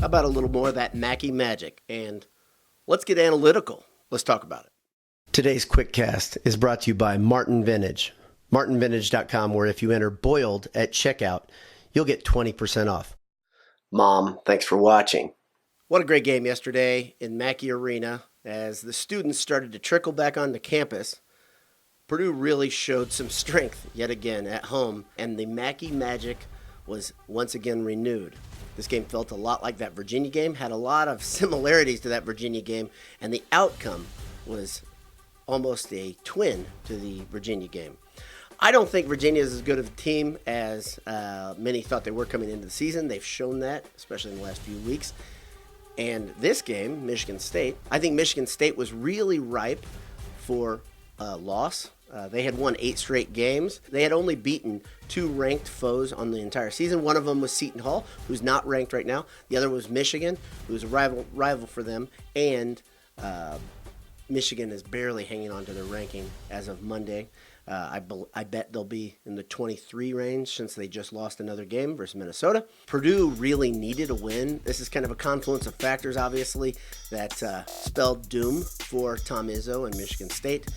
How about a little more of that Mackey Magic? And let's get analytical. Let's talk about it. Today's quick cast is brought to you by Martin Vintage. MartinVintage.com, where if you enter Boiled at checkout, you'll get 20% off. Mom, thanks for watching. What a great game yesterday in Mackey Arena. As the students started to trickle back onto campus, Purdue really showed some strength yet again at home, and the Mackey Magic was once again renewed. This game felt a lot like that Virginia game, had a lot of similarities to that Virginia game, and the outcome was almost a twin to the Virginia game. I don't think Virginia is as good of a team as many thought they were coming into the season. They've shown that, especially in the last few weeks. And this game, Michigan State, I think Michigan State was really ripe for a loss. They had won 8 straight games. They had only beaten 2 ranked foes on the entire season. One of them was Seton Hall, who's not ranked right now. The other was Michigan, who's a rival for them. And Michigan is barely hanging on to their ranking as of Monday. I bet they'll be in the 23 range since they just lost another game versus Minnesota. Purdue really needed a win. This is kind of a confluence of factors, obviously, that spelled doom for Tom Izzo and Michigan State.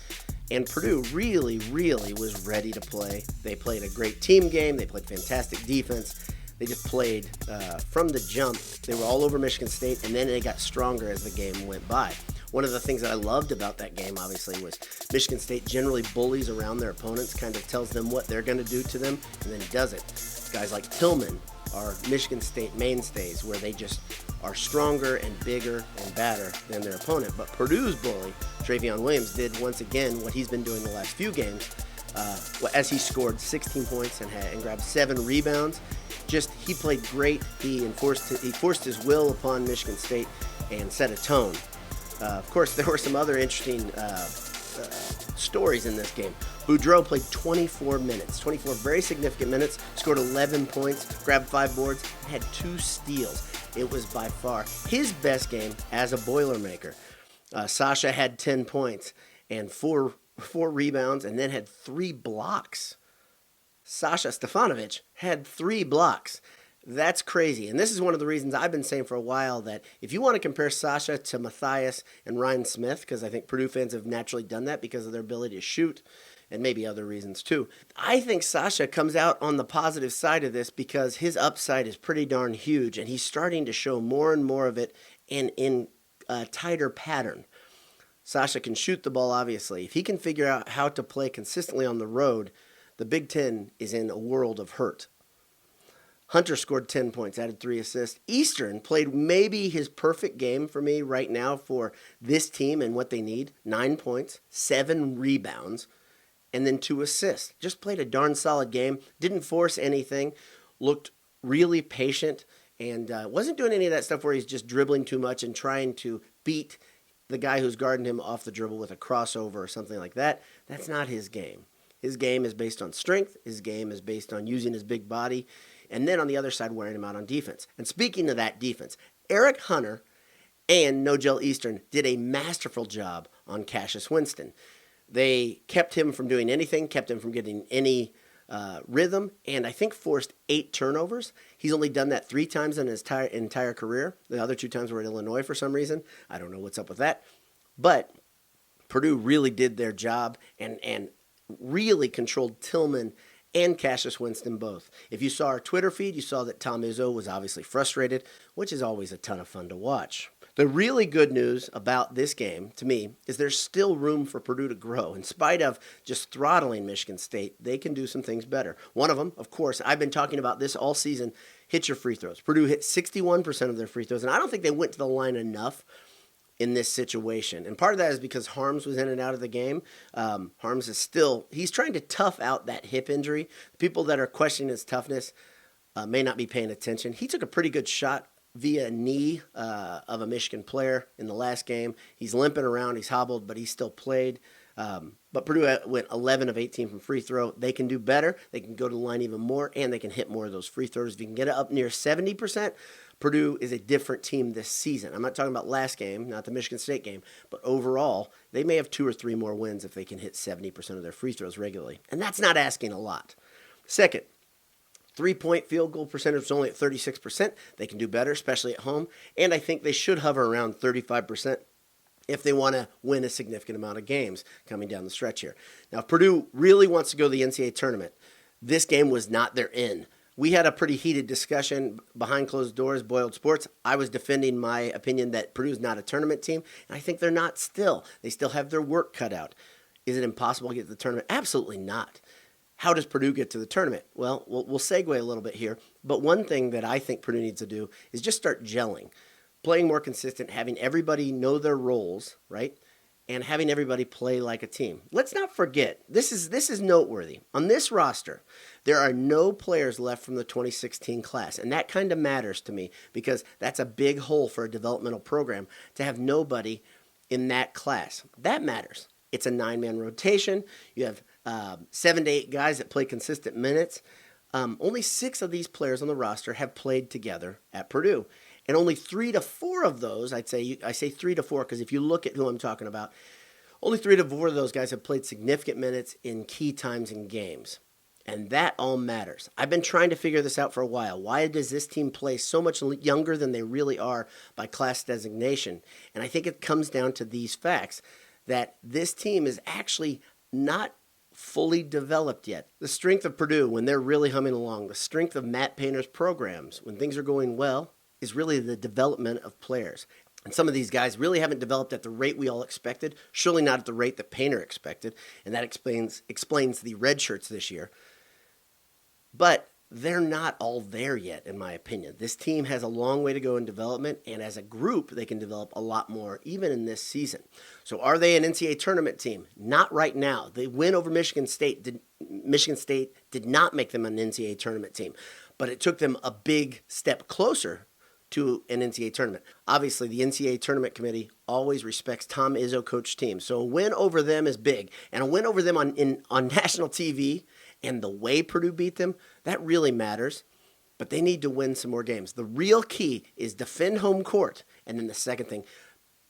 And Purdue really, really was ready to play. They played a great team game. They played fantastic defense. They just played from the jump. They were all over Michigan State, and then they got stronger as the game went by. One of the things that I loved about that game, obviously, was Michigan State generally bullies around their opponents, kind of tells them what they're going to do to them, and then does it. Guys like Tillman are Michigan State mainstays, where they just are stronger and bigger and badder than their opponent. But Purdue's bully, Travion Williams, did once again what he's been doing the last few games, as he scored 16 points and grabbed 7 rebounds. He played great. He forced his will upon Michigan State and set a tone. Of course, there were some other interesting stories in this game. Boudreau played 24 very significant minutes, scored 11 points, grabbed 5 boards, had 2 steals. It was by far his best game as a Boilermaker. Sasha had 10 points and 4 rebounds, and then had 3 blocks. Sasha Stefanovic had 3 blocks. That's crazy. And this is one of the reasons I've been saying for a while that if you want to compare Sasha to Matthias and Ryan Smith, because I think Purdue fans have naturally done that because of their ability to shoot, and maybe other reasons too. I think Sasha comes out on the positive side of this because his upside is pretty darn huge, and he's starting to show more and more of it in a tighter pattern. Sasha can shoot the ball, obviously. If he can figure out how to play consistently on the road, the Big Ten is in a world of hurt. Hunter scored 10 points, added 3 assists. Eastern played maybe his perfect game for me right now for this team and what they need. 9 points, 7 rebounds, and then 2 assists. Just played a darn solid game. Didn't force anything. Looked really patient and wasn't doing any of that stuff where he's just dribbling too much and trying to beat the guy who's guarding him off the dribble with a crossover or something like that. That's not his game. His game is based on strength. His game is based on using his big body. And then on the other side, wearing him out on defense. And speaking of that defense, Eric Hunter and Nogel Eastern did a masterful job on Cassius Winston. They kept him from doing anything, kept him from getting any rhythm, and I think forced 8 turnovers. He's only done that 3 times in his entire career. The other 2 times were at Illinois for some reason. I don't know what's up with that. But Purdue really did their job and really controlled Tillman and Cassius Winston both. If you saw our Twitter feed, you saw that Tom Izzo was obviously frustrated, which is always a ton of fun to watch. The really good news about this game, to me, is there's still room for Purdue to grow. In spite of just throttling Michigan State, they can do some things better. One of them, of course, I've been talking about this all season, hit your free throws. Purdue hit 61% of their free throws, and I don't think they went to the line enough in this situation. And part of that is because Harms was in and out of the game. Harms is still, he's trying to tough out that hip injury. People that are questioning his toughness may not be paying attention. He took a pretty good shot via knee of a Michigan player in the last game. He's limping around, he's hobbled, but he still played. But Purdue went 11 of 18 from free throw. They can do better. They can go to the line even more, and they can hit more of those free throws. If you can get it up near 70%, Purdue is a different team this season. I'm not talking about last game, not the Michigan State game, but overall, they may have 2 or 3 more wins if they can hit 70% of their free throws regularly. And that's not asking a lot. Second, 3-point field goal percentage is only at 36%. They can do better, especially at home. And I think they should hover around 35% if they want to win a significant amount of games coming down the stretch here. Now, if Purdue really wants to go to the NCAA tournament, this game was not their in. We had a pretty heated discussion behind closed doors, Boiled Sports. I was defending my opinion that Purdue's not a tournament team, and I think they're not still. They still have their work cut out. Is it impossible to get to the tournament? Absolutely not. How does Purdue get to the tournament? Well, we'll segue a little bit here, but one thing that I think Purdue needs to do is just start gelling, playing more consistent, having everybody know their roles, right? And having everybody play like a team. Let's not forget, this is noteworthy. On this roster, there are no players left from the 2016 class, and that kind of matters to me because that's a big hole for a developmental program to have nobody in that class. That matters. It's a 9-man rotation. You have 7 to 8 guys that play consistent minutes. Only 6 of these players on the roster have played together at Purdue. And only 3 to 4 of those, I say 3 to 4 because if you look at who I'm talking about, only 3 to 4 of those guys have played significant minutes in key times in games. And that all matters. I've been trying to figure this out for a while. Why does this team play so much younger than they really are by class designation? And I think it comes down to these facts, that this team is actually not fully developed yet. The strength of Purdue when they're really humming along, the strength of Matt Painter's programs when things are going well, is really the development of players. And some of these guys really haven't developed at the rate we all expected, surely not at the rate that Painter expected, and that explains the red shirts this year. But they're not all there yet, in my opinion. This team has a long way to go in development, and as a group, they can develop a lot more, even in this season. So are they an NCAA tournament team? Not right now. They win over Michigan State. Michigan State did not make them an NCAA tournament team, but it took them a big step closer to an NCAA tournament. Obviously, the NCAA tournament committee always respects Tom Izzo coach teams. So a win over them is big. And a win over them on national TV and the way Purdue beat them, that really matters. But they need to win some more games. The real key is defend home court. And then the second thing,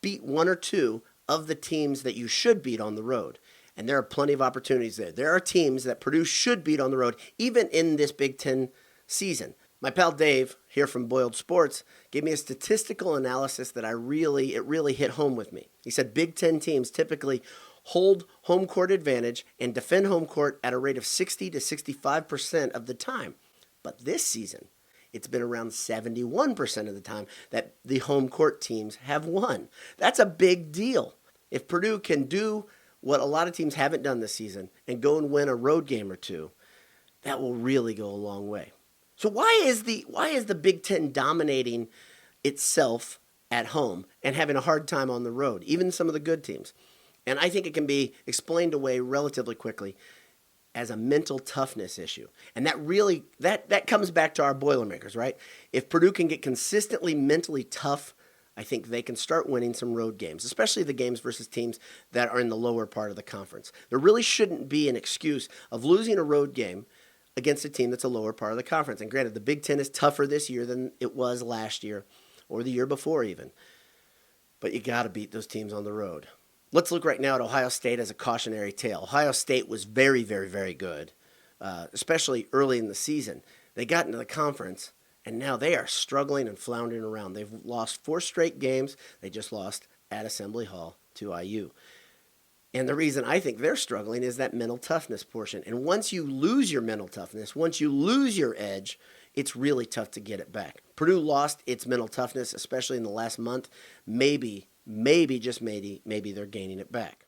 beat 1 or 2 of the teams that you should beat on the road. And there are plenty of opportunities there. There are teams that Purdue should beat on the road, even in this Big Ten season. My pal Dave, here from Boiled Sports, gave me a statistical analysis that it really hit home with me. He said Big Ten teams typically hold home court advantage and defend home court at a rate of 60 to 65% of the time. But this season, it's been around 71% of the time that the home court teams have won. That's a big deal. If Purdue can do what a lot of teams haven't done this season and go and win a road game or 2, that will really go a long way. So why is the Big Ten dominating itself at home and having a hard time on the road, even some of the good teams? And I think it can be explained away relatively quickly as a mental toughness issue. And that really that comes back to our Boilermakers, right? If Purdue can get consistently mentally tough, I think they can start winning some road games, especially the games versus teams that are in the lower part of the conference. There really shouldn't be an excuse of losing a road game against a team that's a lower part of the conference. And granted, the Big Ten is tougher this year than it was last year or the year before even. But you got to beat those teams on the road. Let's look right now at Ohio State as a cautionary tale. Ohio State was very, very, very good, especially early in the season. They got into the conference, and now they are struggling and floundering around. They've lost 4 straight games. They just lost at Assembly Hall to IU. And the reason I think they're struggling is that mental toughness portion. And once you lose your mental toughness, once you lose your edge, it's really tough to get it back. Purdue lost its mental toughness, especially in the last month. Maybe, just maybe they're gaining it back.